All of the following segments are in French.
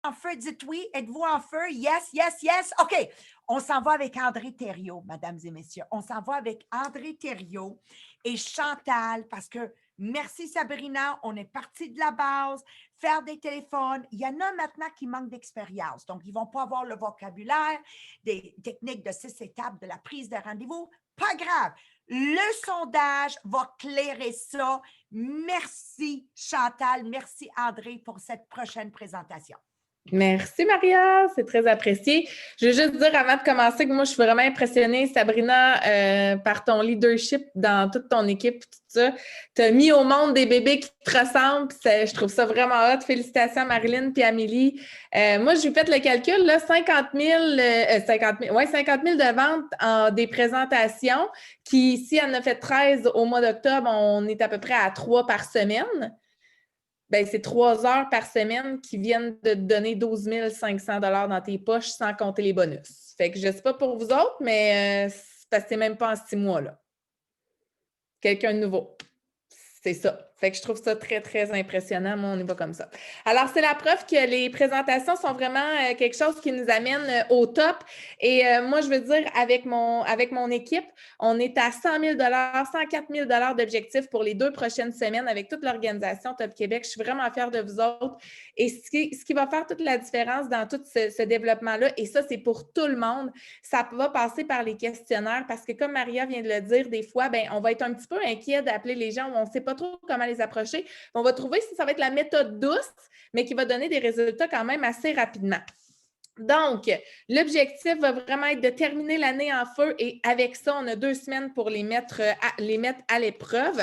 en feu? Dites oui. Êtes-vous en feu? Yes, yes, yes. OK. On s'en va avec André Thériault, mesdames et messieurs. On s'en va avec André Thériault et Chantal parce que merci Sabrina, on est parti de la base, faire des téléphones. Il y en a maintenant qui manquent d'expérience. Donc, ils ne vont pas avoir le vocabulaire, des techniques de 6 étapes de la prise de rendez-vous. Pas grave. Le sondage va clairer ça. Merci Chantal, merci André pour cette prochaine présentation. Merci, Maria. C'est très apprécié. Je veux juste dire avant de commencer que moi, je suis vraiment impressionnée, Sabrina, par ton leadership dans toute ton équipe, tout ça. Tu as mis au monde des bébés qui te ressemblent. Je trouve ça vraiment hot. Félicitations, Marilyn et Amélie. Moi, j'ai fait le calcul, là, 50 000 de ventes en des présentations qui, si elle en a fait 13 au mois d'octobre, on est à peu près à 3 par semaine. Ben, c'est 3 heures par semaine qui viennent de te donner 12 500 dans tes poches sans compter les bonus. Fait que je ne sais pas pour vous autres, mais c'est parce que c'est même pas en 6 mois, là. Quelqu'un de nouveau. C'est ça. Fait que je trouve ça très, très impressionnant. Moi, on n'est pas comme ça. Alors, c'est la preuve que les présentations sont vraiment quelque chose qui nous amène au top. Et moi, je veux dire, avec mon équipe, on est à 100 000 104 000 d'objectifs pour les 2 prochaines semaines avec toute l'organisation Top Québec. Je suis vraiment fière de vous autres. Et ce qui va faire toute la différence dans tout ce développement-là, et ça, c'est pour tout le monde, ça va passer par les questionnaires parce que, comme Maria vient de le dire, des fois, ben, on va être un petit peu inquiet d'appeler les gens où on ne sait pas trop comment les approcher. On va trouver si ça va être la méthode douce, mais qui va donner des résultats quand même assez rapidement. Donc, l'objectif va vraiment être de terminer l'année en feu et avec ça, on a 2 semaines pour les mettre à l'épreuve.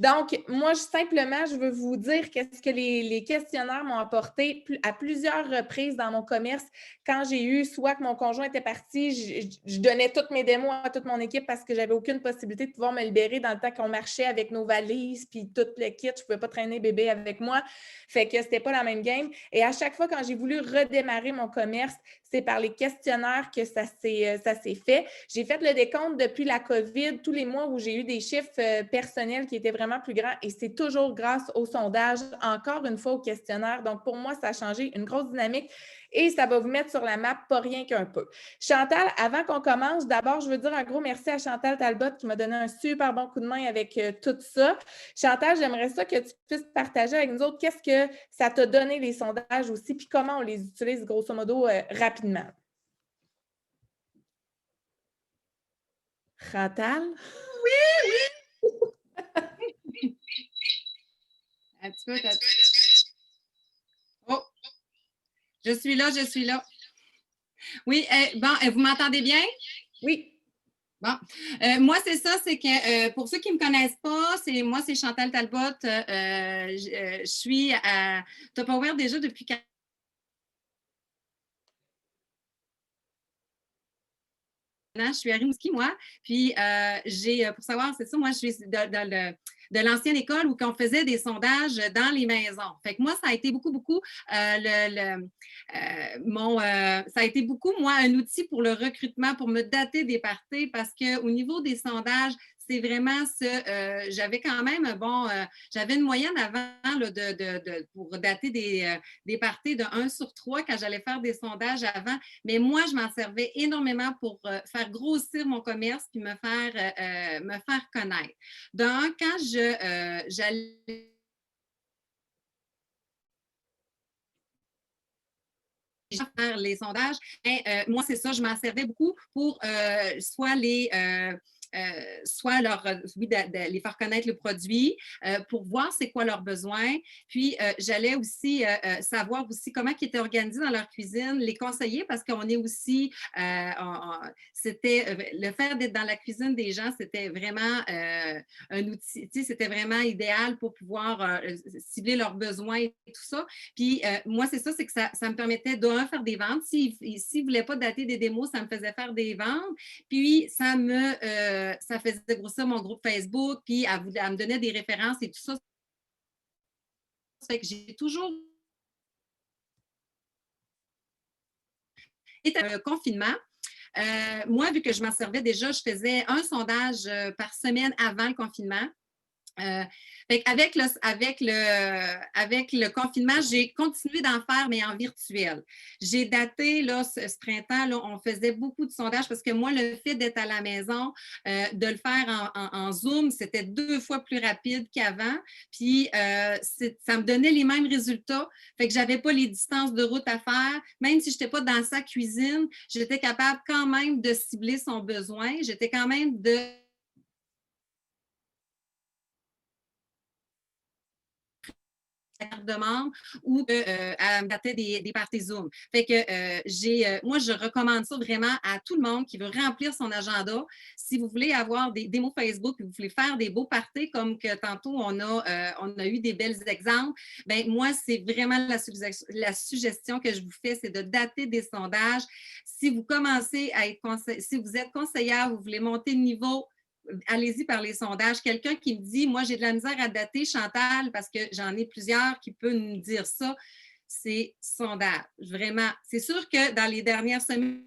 Donc, moi, simplement, je veux vous dire qu'est-ce que les questionnaires m'ont apporté à plusieurs reprises dans mon commerce. Quand j'ai eu, soit que mon conjoint était parti, je donnais toutes mes démos à toute mon équipe parce que j'avais aucune possibilité de pouvoir me libérer dans le temps qu'on marchait avec nos valises puis tout le kit. Je ne pouvais pas traîner bébé avec moi. Fait que c'était pas la même game. Et à chaque fois, quand j'ai voulu redémarrer mon commerce, c'est par les questionnaires que ça s'est fait. J'ai fait le décompte depuis la COVID, tous les mois où j'ai eu des chiffres personnels qui étaient vraiment plus grands et c'est toujours grâce au sondage, encore une fois au questionnaire. Donc, pour moi, ça a changé une grosse dynamique et ça va vous mettre sur la map, pas rien qu'un peu. Chantal, avant qu'on commence, d'abord, je veux dire un gros merci à Chantal Talbot qui m'a donné un super bon coup de main avec tout ça. Chantal, j'aimerais ça que tu puisses partager avec nous autres qu'est-ce que ça t'a donné les sondages aussi, puis comment on les utilise grosso modo rapidement. Chantal? Oui, oui! Un petit peu. Oh! Je suis là. Oui, bon, vous m'entendez bien? Oui. Bon, moi, c'est ça, c'est que pour ceux qui ne me connaissent pas, moi, c'est Chantal Talbot. Je suis à Top Aware déjà depuis 4 ans. Je suis à Rimouski, moi. Puis, pour savoir, c'est ça, moi, je suis de l'ancienne école où on faisait des sondages dans les maisons. Fait que moi, ça a été beaucoup, ça a été beaucoup, moi, un outil pour le recrutement, pour me dater des parties parce qu'au niveau des sondages, c'est vraiment ça. J'avais quand même j'avais une moyenne avant là, pour dater des parties de 1 sur 3 quand j'allais faire des sondages avant. Mais moi, je m'en servais énormément pour faire grossir mon commerce puis me faire connaître. Donc, quand j'allais faire les sondages, moi, c'est ça, je m'en servais beaucoup pour soit les les faire connaître le produit pour voir c'est quoi leurs besoins. Puis, j'allais aussi savoir aussi comment ils étaient organisés dans leur cuisine, les conseiller parce qu'on est aussi, c'était le fait d'être dans la cuisine des gens, c'était vraiment un outil, c'était vraiment idéal pour pouvoir cibler leurs besoins et tout ça. Puis, moi, c'est ça, c'est que ça me permettait de faire des ventes. S'ils ne voulaient pas dater des démos, ça me faisait faire des ventes. Puis, ça faisait grossir mon groupe Facebook, puis elle me donnait des références et tout ça. Ça fait que j'ai toujours été confinement. Moi, vu que je m'en servais déjà, je faisais un sondage par semaine avant le confinement. Avec le confinement, j'ai continué d'en faire, mais en virtuel. J'ai daté, là, ce printemps, là, on faisait beaucoup de sondages parce que moi, le fait d'être à la maison, de le faire en Zoom, c'était 2 fois plus rapide qu'avant. Puis, ça me donnait les mêmes résultats. Fait que j'avais pas les distances de route à faire. Même si je n'étais pas dans sa cuisine, j'étais capable quand même de cibler son besoin. J'étais quand même de demande ou à me dater des parties Zoom. Fait que moi, je recommande ça vraiment à tout le monde qui veut remplir son agenda. Si vous voulez avoir des démos Facebook, vous voulez faire des beaux parties comme que tantôt on a eu des belles exemples, ben moi, c'est vraiment la suggestion que je vous fais, c'est de dater des sondages. Si vous commencez à être si vous êtes conseillère, vous voulez monter de niveau, allez-y par les sondages. Quelqu'un qui me dit, moi, j'ai de la misère à dater, Chantal, parce que j'en ai plusieurs qui peuvent nous dire ça, c'est sondage. Vraiment. C'est sûr que dans les dernières semaines,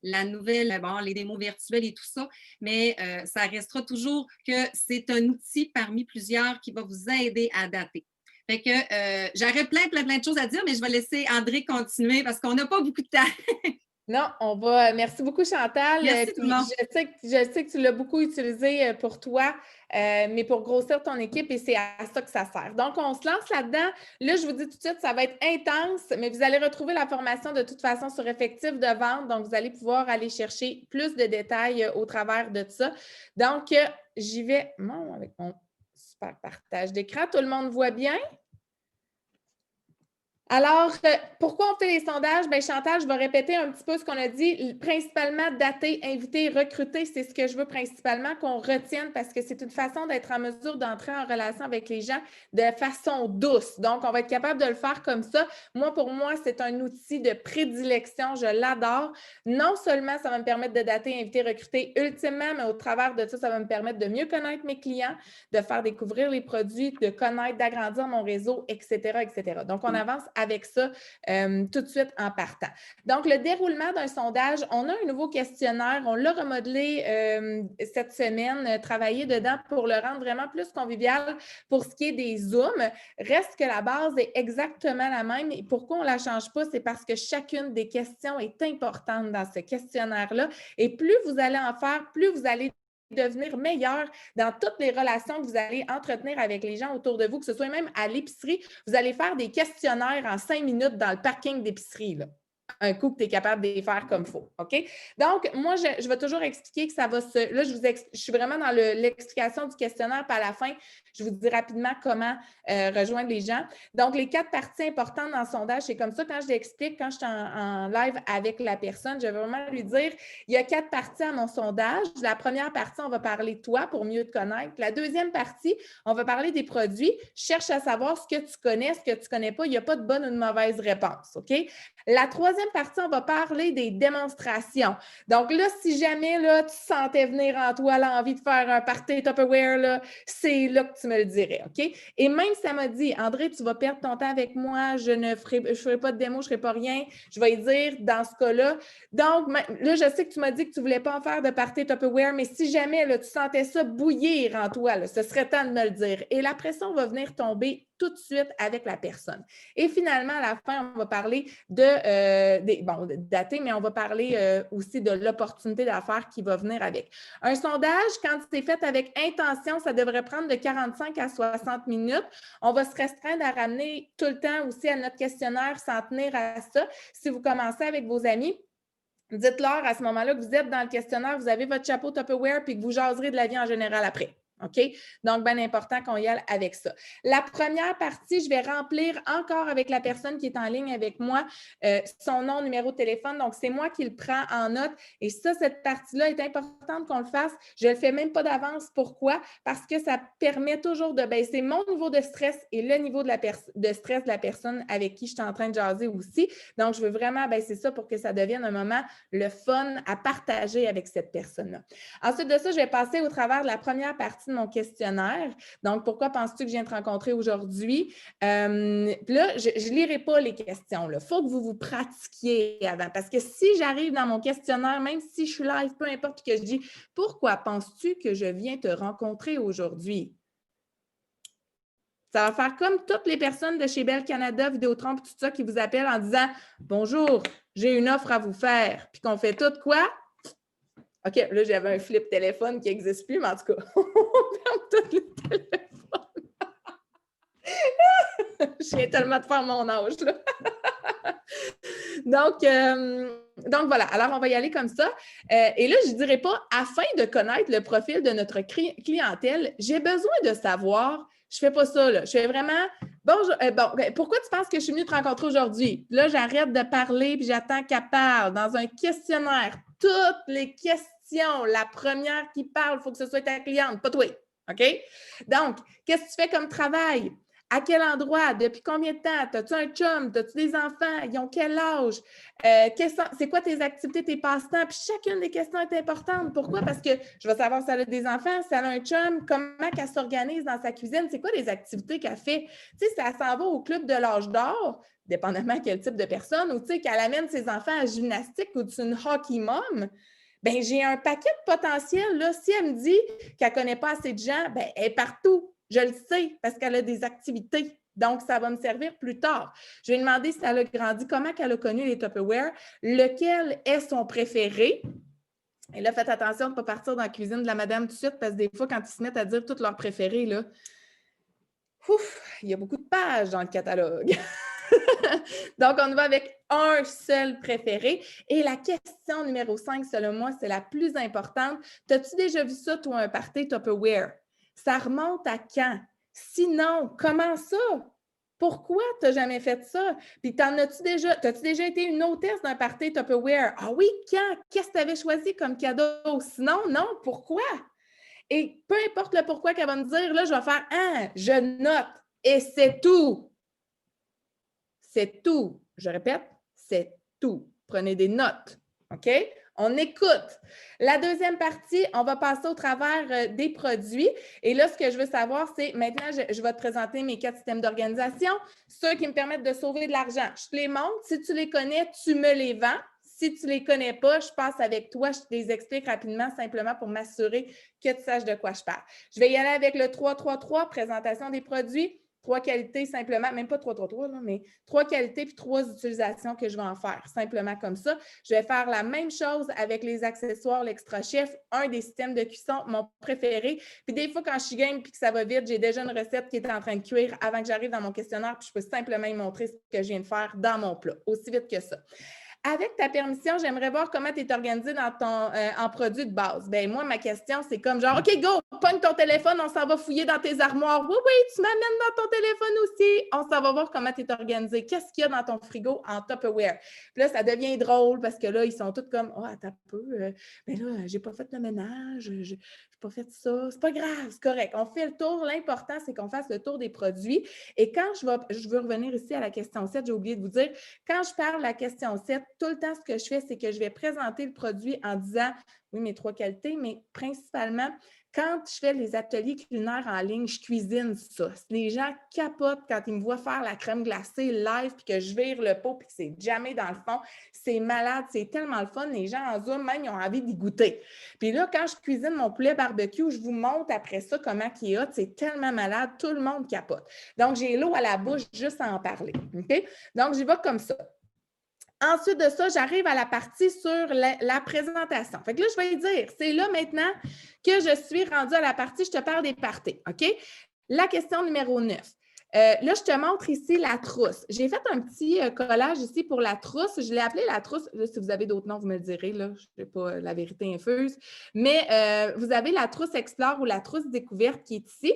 la nouvelle, bon, les démos virtuelles et tout ça, mais ça restera toujours que c'est un outil parmi plusieurs qui va vous aider à dater. Fait que j'aurais plein de choses à dire, mais je vais laisser André continuer parce qu'on n'a pas beaucoup de temps. Non, on va. Merci beaucoup, Chantal. Merci tout le monde. Je sais que tu l'as beaucoup utilisé pour toi, mais pour grossir ton équipe, et c'est à ça que ça sert. Donc, on se lance là-dedans. Là, je vous dis tout de suite, ça va être intense, mais vous allez retrouver la formation de toute façon sur Effectif de vente. Donc, vous allez pouvoir aller chercher plus de détails au travers de ça. Donc, j'y vais avec mon super partage d'écran. Tout le monde voit bien? Alors, pourquoi on fait les sondages? Bien, Chantal, je vais répéter un petit peu ce qu'on a dit. Principalement, dater, inviter, recruter, c'est ce que je veux principalement qu'on retienne parce que c'est une façon d'être en mesure d'entrer en relation avec les gens de façon douce. Donc, on va être capable de le faire comme ça. Moi, pour moi, c'est un outil de prédilection. Je l'adore. Non seulement ça va me permettre de dater, inviter, recruter, ultimement, mais au travers de ça, ça va me permettre de mieux connaître mes clients, de faire découvrir les produits, de connaître, d'agrandir mon réseau, etc., etc. Donc, on avance avec ça tout de suite en partant. Donc, le déroulement d'un sondage, on a un nouveau questionnaire, on l'a remodelé cette semaine, travaillé dedans pour le rendre vraiment plus convivial pour ce qui est des Zooms. Reste que la base est exactement la même. Et pourquoi on ne la change pas? C'est parce que chacune des questions est importante dans ce questionnaire-là. Et plus vous allez en faire, plus vous allez devenir meilleur dans toutes les relations que vous allez entretenir avec les gens autour de vous, que ce soit même à l'épicerie. Vous allez faire des questionnaires en 5 minutes dans le parking d'épicerie, là. Un coup que tu es capable de les faire comme il faut. OK? Donc, moi, je vais toujours expliquer que ça va se. Là, je suis vraiment dans l'explication du questionnaire, puis à la fin, je vous dis rapidement comment rejoindre les gens. Donc, les 4 parties importantes dans le sondage, c'est comme ça, quand je l'explique, quand je suis en live avec la personne, je vais vraiment lui dire il y a 4 parties à mon sondage. La première partie, on va parler de toi pour mieux te connaître. La deuxième partie, on va parler des produits. Cherche à savoir ce que tu connais, ce que tu ne connais pas. Il n'y a pas de bonne ou de mauvaise réponse. OK? La troisième partie, on va parler des démonstrations. Donc là, si jamais là, tu sentais venir en toi l'envie de faire un party Tupperware, là, c'est là que tu me le dirais, OK? Et même si ça m'a dit, André, tu vas perdre ton temps avec moi, je ne ferai pas de démo, je ne ferai pas rien, je vais y dire dans ce cas-là. Donc, là, je sais que tu m'as dit que tu ne voulais pas en faire de party Tupperware, mais si jamais là, tu sentais ça bouillir en toi, là, ce serait temps de me le dire. Et la pression va venir tomber tout de suite avec la personne. Et finalement, à la fin, on va parler de dater, mais on va parler aussi de l'opportunité d'affaires qui va venir avec. Un sondage, quand c'est fait avec intention, ça devrait prendre de 45 à 60 minutes. On va se restreindre à ramener tout le temps aussi à notre questionnaire, s'en tenir à ça. Si vous commencez avec vos amis, dites-leur à ce moment-là que vous êtes dans le questionnaire, vous avez votre chapeau Tupperware, puis que vous jaserez de la vie en général après. OK? Donc, bien important qu'on y aille avec ça. La première partie, je vais remplir encore avec la personne qui est en ligne avec moi son nom, numéro de téléphone. Donc, c'est moi qui le prends en note. Et ça, cette partie-là est importante qu'on le fasse. Je ne le fais même pas d'avance. Pourquoi? Parce que ça permet toujours de baisser mon niveau de stress et le niveau de stress de la personne avec qui je suis en train de jaser aussi. Donc, je veux vraiment baisser ça pour que ça devienne un moment le fun à partager avec cette personne-là. Ensuite de ça, je vais passer au travers de la première partie partie de mon questionnaire. Donc, pourquoi penses-tu que je viens te rencontrer aujourd'hui? Puis là, je ne lirai pas les questions. Il faut que vous vous pratiquiez avant. Parce que si j'arrive dans mon questionnaire, même si je suis live, peu importe que je dis, pourquoi penses-tu que je viens te rencontrer aujourd'hui? Ça va faire comme toutes les personnes de chez Bell Canada, Vidéotron, tout ça qui vous appellent en disant « Bonjour, j'ai une offre à vous faire. » Puis qu'on fait tout quoi? OK, là, j'avais un flip téléphone qui n'existe plus, mais en tout cas, on ferme tous les téléphones. Je viens tellement de faire mon âge, là. Donc, voilà. Alors, on va y aller comme ça. Et là, je ne dirais pas, afin de connaître le profil de notre clientèle, j'ai besoin de savoir. Je ne fais pas ça, là. Je fais vraiment, pourquoi tu penses que je suis venue te rencontrer aujourd'hui? Là, j'arrête de parler puis j'attends qu'elle parle. Dans un questionnaire, toutes les questions, la première qui parle, il faut que ce soit ta cliente, pas toi. OK? Donc, qu'est-ce que tu fais comme travail? À quel endroit? Depuis combien de temps? As-tu un chum? As-tu des enfants? Ils ont quel âge? C'est quoi tes activités, tes passe-temps? Puis chacune des questions est importante. Pourquoi? Parce que je veux savoir si elle a des enfants, si elle a un chum, comment elle s'organise dans sa cuisine, c'est quoi les activités qu'elle fait? Tu sais, si elle s'en va au club de l'âge d'or, dépendamment quel type de personne, ou tu sais, qu'elle amène ses enfants à la gymnastique ou tu es une hockey mom, bien, j'ai un paquet de potentiel. Là. Si elle me dit qu'elle ne connaît pas assez de gens, bien, elle est partout. Je le sais parce qu'elle a des activités. Donc, ça va me servir plus tard. Je vais demander si elle a grandi, comment elle a connu les Tupperware, lequel est son préféré. Et là, faites attention de ne pas partir dans la cuisine de la madame tout de suite parce que des fois, quand ils se mettent à dire tous leurs préférés, là, il y a beaucoup de pages dans le catalogue. Donc, on va avec un seul préféré. Et la question numéro 5, selon moi, c'est la plus importante. T'as-tu déjà vu ça, toi, un party Tupperware? Ça remonte à quand? Sinon, comment ça? Pourquoi tu n'as jamais fait ça? Puis, t'as-tu déjà été une hôtesse d'un party Tupperware? Ah oui, quand? Qu'est-ce que tu avais choisi comme cadeau? Sinon, non, pourquoi? Et peu importe le pourquoi qu'elle va me dire, là, je vais faire « Ah, je note. » Et c'est tout. C'est tout. Je répète, c'est tout. Prenez des notes. OK? On écoute. La deuxième partie, on va passer au travers des produits. Et là, ce que je veux savoir, c'est maintenant, je vais te présenter mes 4 systèmes d'organisation, ceux qui me permettent de sauver de l'argent. Je te les montre. Si tu les connais, tu me les vends. Si tu ne les connais pas, je passe avec toi, je te les explique rapidement, simplement pour m'assurer que tu saches de quoi je parle. Je vais y aller avec le 3-3-3, présentation des produits. 3 qualités simplement, même pas 3-3-3, mais 3 qualités puis 3 utilisations que je vais en faire, simplement comme ça. Je vais faire la même chose avec les accessoires, l'extra chef, un des systèmes de cuisson, mon préféré. Puis des fois, quand je suis game puis que ça va vite, j'ai déjà une recette qui est en train de cuire avant que j'arrive dans mon questionnaire puis je peux simplement y montrer ce que je viens de faire dans mon plat, aussi vite que ça. Avec ta permission, j'aimerais voir comment tu es organisé dans en produit de base. Bien, moi, ma question, c'est comme genre, OK, go, pogne ton téléphone, on s'en va fouiller dans tes armoires. Oui, oui, tu m'amènes dans ton téléphone aussi. On s'en va voir comment tu es organisé. Qu'est-ce qu'il y a dans ton frigo en Tupperware? Puis là, ça devient drôle parce que là, ils sont tous comme, oh, attends un peu, mais là, j'ai pas fait le ménage, j'ai pas fait ça. C'est pas grave, c'est correct. On fait le tour. L'important, c'est qu'on fasse le tour des produits. Et quand je veux revenir ici à la question 7, j'ai oublié de vous dire, quand je parle de la question 7, tout le temps, ce que je fais, c'est que je vais présenter le produit en disant, oui, mes 3 qualités, mais principalement, quand je fais les ateliers culinaires en ligne, je cuisine ça. Les gens capotent quand ils me voient faire la crème glacée live puis que je vire le pot puis que c'est jamais dans le fond. C'est malade, c'est tellement le fun. Les gens en Zoom, même, ils ont envie d'y goûter. Puis là, quand je cuisine mon poulet barbecue, je vous montre après ça comment il est hot. C'est tellement malade, tout le monde capote. Donc, j'ai l'eau à la bouche juste à en parler. OK? Donc, j'y vais comme ça. Ensuite de ça, j'arrive à la partie sur la présentation. Fait que là, je vais dire, c'est là maintenant que je suis rendue à la partie, je te parle des parties, OK? La question numéro 9. Là, je te montre ici la trousse. J'ai fait un petit collage ici pour la trousse. Je l'ai appelée la trousse. Là, si vous avez d'autres noms, vous me le direz. Là, je ne sais pas la vérité infuse. Mais vous avez la trousse Explore ou la trousse Découverte qui est ici.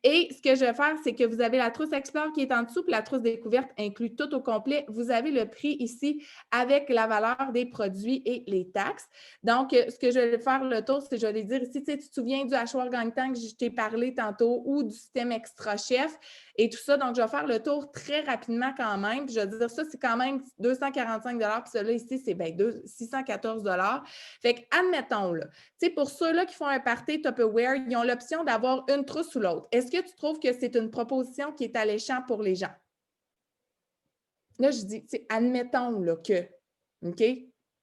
Et ce que je vais faire, c'est que vous avez la trousse Explore qui est en dessous, puis la trousse découverte inclut tout au complet. Vous avez le prix ici avec la valeur des produits et les taxes. Donc, ce que je vais faire le tour, c'est que je vais les dire ici, tu te souviens du hachoir gagne-temps que je t'ai parlé tantôt ou du système Extra Chef et tout ça. Donc, je vais faire le tour très rapidement quand même. Puis je vais dire ça, c'est quand même 245 $. Puis celui-là ici, c'est 614 $. Fait que, admettons, là, tu sais, pour ceux-là qui font un party Tupperware, ils ont l'option d'avoir une trousse ou l'autre. Est-ce que tu trouves que c'est une proposition qui est alléchante pour les gens? Là, je dis, admettons là, que, OK?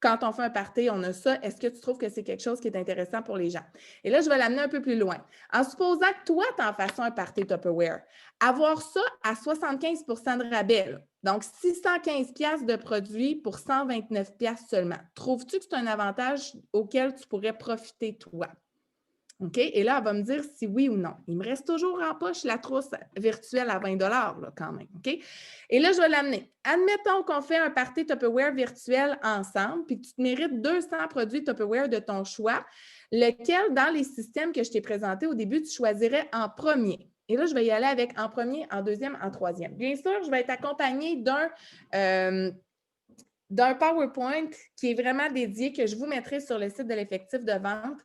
Quand on fait un party, on a ça. Est-ce que tu trouves que c'est quelque chose qui est intéressant pour les gens? Et là, je vais l'amener un peu plus loin. En supposant que toi, tu en fasses un party Tupperware, avoir ça à 75 % de rabais, là. Donc 615 $ de produits pour 129 $ seulement. Trouves-tu que c'est un avantage auquel tu pourrais profiter, toi? OK? Et là, elle va me dire si oui ou non. Il me reste toujours en poche la trousse virtuelle à 20 $ là, quand même. OK? Et là, je vais l'amener. Admettons qu'on fait un party Tupperware virtuel ensemble, puis que tu te mérites 200 produits Tupperware de ton choix, lequel, dans les systèmes que je t'ai présentés au début, tu choisirais en premier. Et là, je vais y aller avec en premier, en deuxième, en troisième. Bien sûr, je vais être accompagnée d'un PowerPoint qui est vraiment dédié, que je vous mettrai sur le site de l'effectif de vente,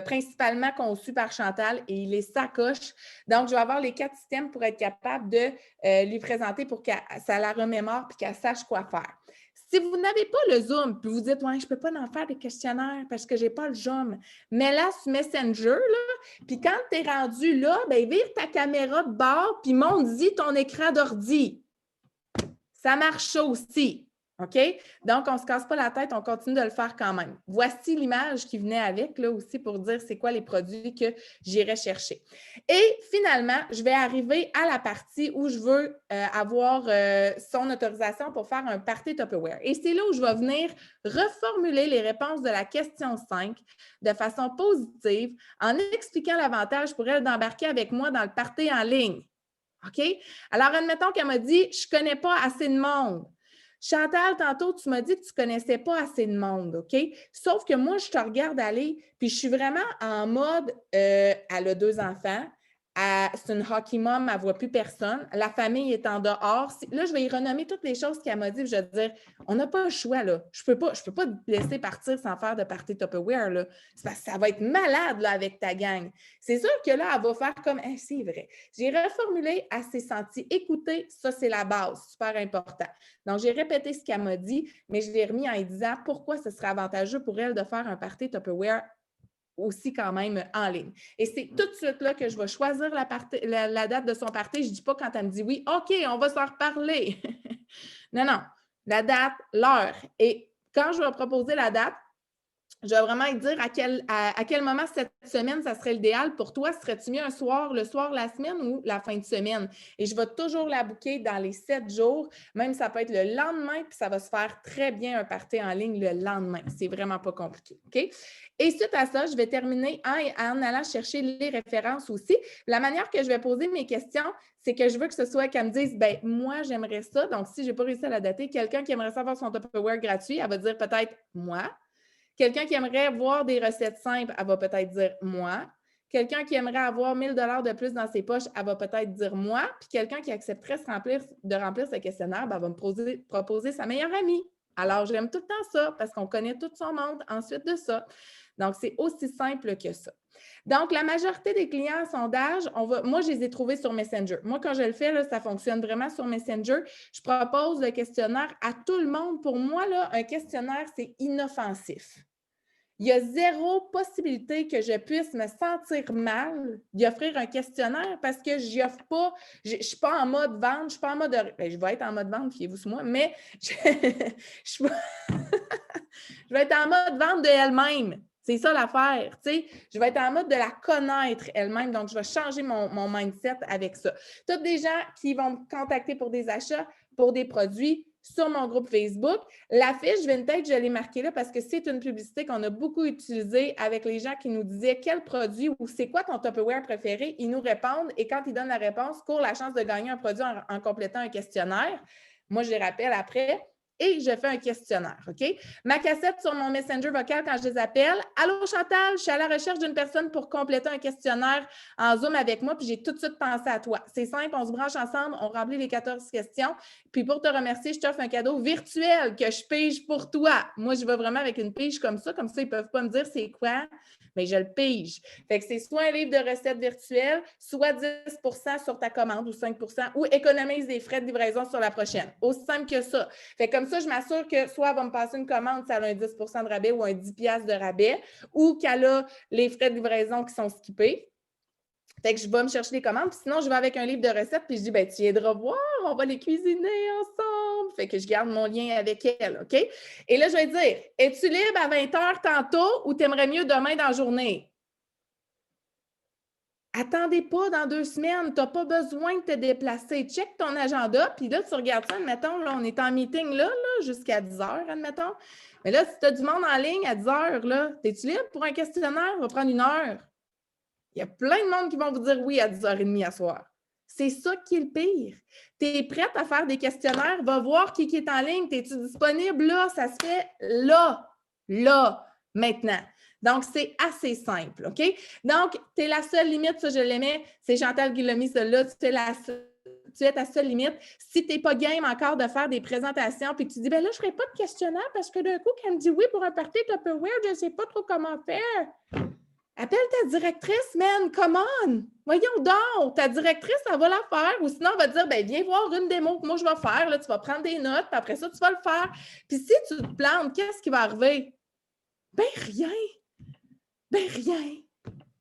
principalement conçu par Chantal, et il est sacoche. Donc, je vais avoir les 4 systèmes pour être capable de lui présenter pour que ça la remémore et qu'elle sache quoi faire. Si vous n'avez pas le Zoom, puis vous dites « Ouais, je ne peux pas en faire des questionnaires parce que je n'ai pas le Zoom », mais là, sur Messenger, là, puis quand tu es rendu là, bien, vire ta caméra de bord puis monte-y ton écran d'ordi. Ça marche aussi. OK? Donc, on ne se casse pas la tête, on continue de le faire quand même. Voici l'image qui venait avec, là aussi, pour dire c'est quoi les produits que j'irai chercher. Et finalement, je vais arriver à la partie où je veux avoir son autorisation pour faire un party Tupperware. Et c'est là où je vais venir reformuler les réponses de la question 5 de façon positive en expliquant l'avantage pour elle d'embarquer avec moi dans le party en ligne. OK? Alors, admettons qu'elle m'a dit « Je ne connais pas assez de monde ». Chantal, tantôt, tu m'as dit que tu ne connaissais pas assez de monde, OK? Sauf que moi, je te regarde aller, puis je suis vraiment en mode, elle a 2 enfants, c'est une hockey mom, elle ne voit plus personne, la famille est en dehors. Là, je vais y renommer toutes les choses qu'elle m'a dit, je vais te dire, on n'a pas le choix, là. Je peux pas te laisser partir sans faire de party Tupperware, là. C'est parce que ça va être malade, là, avec ta gang. C'est sûr que là, elle va faire comme, c'est vrai. J'ai reformulé, elle s'est sentie écoutée, ça, c'est la base, super important. Donc, j'ai répété ce qu'elle m'a dit, mais je l'ai remis en lui disant pourquoi ce serait avantageux pour elle de faire un party Tupperware aussi quand même en ligne. Et c'est tout de suite là que je vais choisir la date de son party. Je ne dis pas quand elle me dit oui, OK, on va s'en reparler. Non, la date, l'heure. Et quand je vais proposer la date, je vais vraiment dire à quel moment cette semaine, ça serait l'idéal pour toi. Serais-tu mieux le soir, la semaine ou la fin de semaine? Et je vais toujours la booker dans les 7 jours. Même ça peut être le lendemain, puis ça va se faire très bien un party en ligne le lendemain. C'est vraiment pas compliqué. OK? Et suite à ça, je vais terminer en allant chercher les références aussi. La manière que je vais poser mes questions, c'est que je veux que ce soit qu'elle me dise, bien, moi, j'aimerais ça. Donc, si je n'ai pas réussi à la dater, quelqu'un qui aimerait savoir son Tupperware gratuit, elle va dire peut-être moi. Quelqu'un qui aimerait voir des recettes simples, elle va peut-être dire moi. Quelqu'un qui aimerait avoir 1 000 $ de plus dans ses poches, elle va peut-être dire moi. Puis quelqu'un qui accepterait de remplir ce questionnaire, elle va me proposer sa meilleure amie. Alors, j'aime tout le temps ça parce qu'on connaît tout son monde ensuite de ça. Donc, c'est aussi simple que ça. Donc, la majorité des clients en sondage, moi, je les ai trouvés sur Messenger. Moi, quand je le fais, là, ça fonctionne vraiment sur Messenger. Je propose le questionnaire à tout le monde. Pour moi, là, un questionnaire, c'est inoffensif. Il y a 0 possibilité que je puisse me sentir mal d'y offrir un questionnaire parce que je n'y offre pas, je ne suis pas en mode vente, je ne suis pas en mode, je vais être en mode vente, fiez-vous sur moi, mais je vais être en mode vente de elle-même. C'est ça l'affaire, tu sais. Je vais être en mode de la connaître elle-même, donc je vais changer mon mindset avec ça. Toutes des gens qui vont me contacter pour des achats, pour des produits, sur mon groupe Facebook. La fiche vintage, je l'ai marquée là parce que c'est une publicité qu'on a beaucoup utilisée avec les gens qui nous disaient quel produit ou c'est quoi ton Tupperware préféré. Ils nous répondent et quand ils donnent la réponse, courent la chance de gagner un produit en complétant un questionnaire. Moi, je les rappelle après. et je fais un questionnaire, OK? Ma cassette sur mon Messenger vocal quand je les appelle. Allô, Chantal, je suis à la recherche d'une personne pour compléter un questionnaire en Zoom avec moi, puis j'ai tout de suite pensé à toi. C'est simple, on se branche ensemble, on remplit les 14 questions, puis pour te remercier, je t'offre un cadeau virtuel que je pige pour toi. Moi, je vais vraiment avec une pige comme ça, ils ne peuvent pas me dire c'est quoi, mais je le pige. Fait que c'est soit un livre de recettes virtuelles, soit 10 sur ta commande ou 5 ou économise des frais de livraison sur la prochaine. Aussi simple que ça. Fait que comme ça, je m'assure que soit elle va me passer une commande, ça a un 10 de rabais ou un 10 $ de rabais, ou qu'elle a les frais de livraison qui sont skippés. Fait que je vais me chercher des commandes, puis sinon, je vais avec un livre de recettes, puis je dis, ben, tu viendras voir, on va les cuisiner ensemble. Fait que je garde mon lien avec elle, OK? Et là, je vais dire, es-tu libre à 20h tantôt ou t'aimerais mieux demain dans la journée? Attendez pas dans 2 semaines, tu n'as pas besoin de te déplacer. Check ton agenda, puis là, tu regardes ça, admettons, là, on est en meeting là jusqu'à 10h, admettons. Mais là, si tu as du monde en ligne à 10h, là, es-tu libre pour un questionnaire? On va prendre 1 heure. Il y a plein de monde qui vont vous dire oui à 10h30 à soir. C'est ça qui est le pire. Tu es prête à faire des questionnaires, va voir qui est en ligne, es-tu disponible là? Ça se fait là, maintenant. Donc, c'est assez simple, OK? Donc, tu es la seule limite, ça je l'aimais, c'est Chantal qui l'a mis celle-là, tu es ta seule limite. Si tu n'es pas game encore de faire des présentations puis que tu dis, ben là, je ne ferai pas de questionnaire parce que d'un coup, quand elle me dit oui pour un party Tupperware, je ne sais pas trop comment faire. Appelle ta directrice, man, come on! Voyons donc, ta directrice, elle va la faire. Ou sinon, elle va te dire, ben viens voir une démo que moi, je vais faire. Là, tu vas prendre des notes, puis après ça, tu vas le faire. Puis si tu te plantes, qu'est-ce qui va arriver? Ben rien. Ben rien.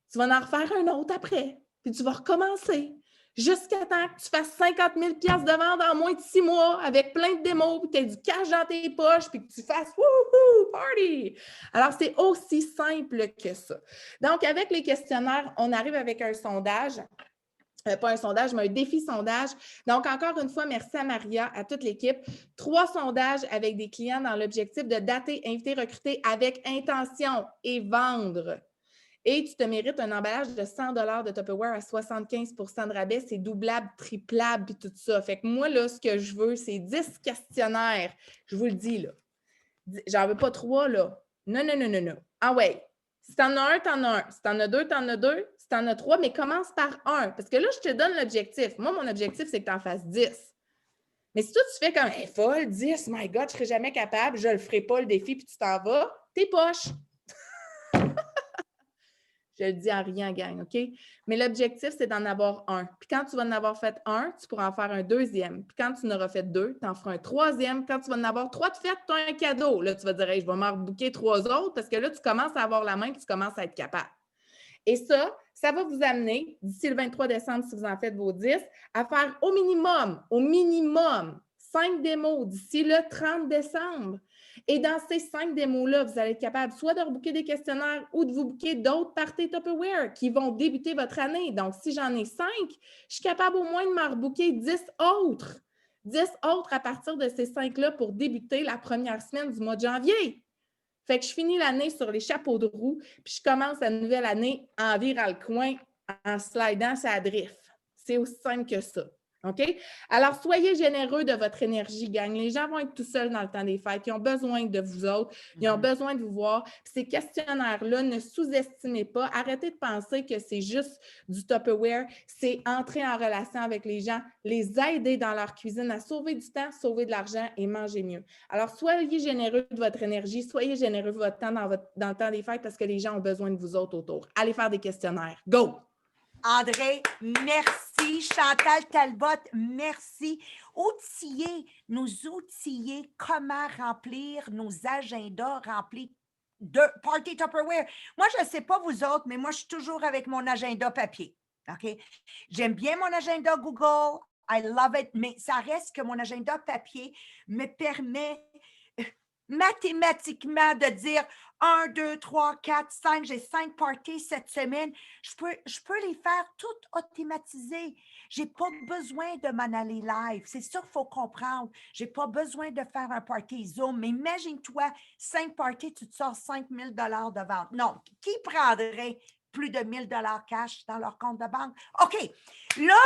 Tu vas en refaire un autre après, puis tu vas recommencer. Jusqu'à temps que tu fasses 50 000 $ de vente en moins de 6 mois avec plein de démos, puis que tu aies du cash dans tes poches, puis que tu fasses wouhou, party! Alors, c'est aussi simple que ça. Donc, avec les questionnaires, on arrive avec un sondage. Pas un sondage, mais un défi sondage. Donc, encore une fois, merci à Maria, à toute l'équipe. 3 sondages avec des clients dans l'objectif de dater, inviter, recruter avec intention et vendre. Et tu te mérites un emballage de 100 $ de Tupperware à 75 % de rabais. C'est doublable, triplable, puis tout ça. Fait que moi, là, ce que je veux, c'est 10 questionnaires. Je vous le dis, là. J'en veux pas 3, là. Non. Ah ouais. Si t'en as un, t'en as un. Si t'en as 2, t'en as 2. Si t'en as 3, mais commence par 1. Parce que là, je te donne l'objectif. Moi, mon objectif, c'est que t'en fasses 10. Mais si toi, tu fais comme, hey, folle, 10, my God, je serai jamais capable, je le ferai pas, le défi, puis tu t'en vas, t'es poche. Je le dis en rien, gang, OK? Mais l'objectif, c'est d'en avoir un. Puis quand tu vas en avoir fait un, tu pourras en faire un deuxième. Puis quand tu en auras fait 2, tu en feras un troisième. Quand tu vas en avoir 3 de fait, tu as un cadeau. Là, tu vas dire, hey, je vais m'en rebooker 3 autres parce que là, tu commences à avoir la main puis tu commences à être capable. Et ça va vous amener, d'ici le 23 décembre, si vous en faites vos 10, à faire au minimum, 5 démos d'ici le 30 décembre. Et dans ces 5 démos-là, vous allez être capable soit de rebooker des questionnaires ou de vous booker d'autres parties Tupperware qui vont débuter votre année. Donc, si j'en ai 5, je suis capable au moins de m'en rebooker 10 autres. 10 autres à partir de ces 5-là pour débuter la première semaine du mois de janvier. Fait que je finis l'année sur les chapeaux de roue, puis je commence la nouvelle année en virant le coin, en slidant sa drift. C'est aussi simple que ça. OK? Alors, soyez généreux de votre énergie, gang. Les gens vont être tout seuls dans le temps des fêtes. Ils ont besoin de vous autres. Ils ont besoin de vous voir. Puis ces questionnaires-là, ne sous-estimez pas. Arrêtez de penser que c'est juste du Tupperware. C'est entrer en relation avec les gens, les aider dans leur cuisine à sauver du temps, sauver de l'argent et manger mieux. Alors, soyez généreux de votre énergie. Soyez généreux de votre temps dans le temps des fêtes parce que les gens ont besoin de vous autres autour. Allez faire des questionnaires. Go! André, merci. Chantal Talbot, merci. Nous outiller comment remplir nos agendas remplis de Party Tupperware. Moi, je ne sais pas vous autres, mais moi, je suis toujours avec mon agenda papier. OK? J'aime bien mon agenda Google. I love it. Mais ça reste que mon agenda papier me permet mathématiquement de dire 1, 2, 3, 4, 5, j'ai 5 parties cette semaine. Je peux les faire toutes automatisées. Je n'ai pas besoin de m'en aller live. C'est ça qu'il faut comprendre. Je n'ai pas besoin de faire un party Zoom. Mais imagine-toi, 5 parties, tu te sors 5 000 $ de vente. Non, qui prendrait plus de 1 000 $ cash dans leur compte de banque? OK, là,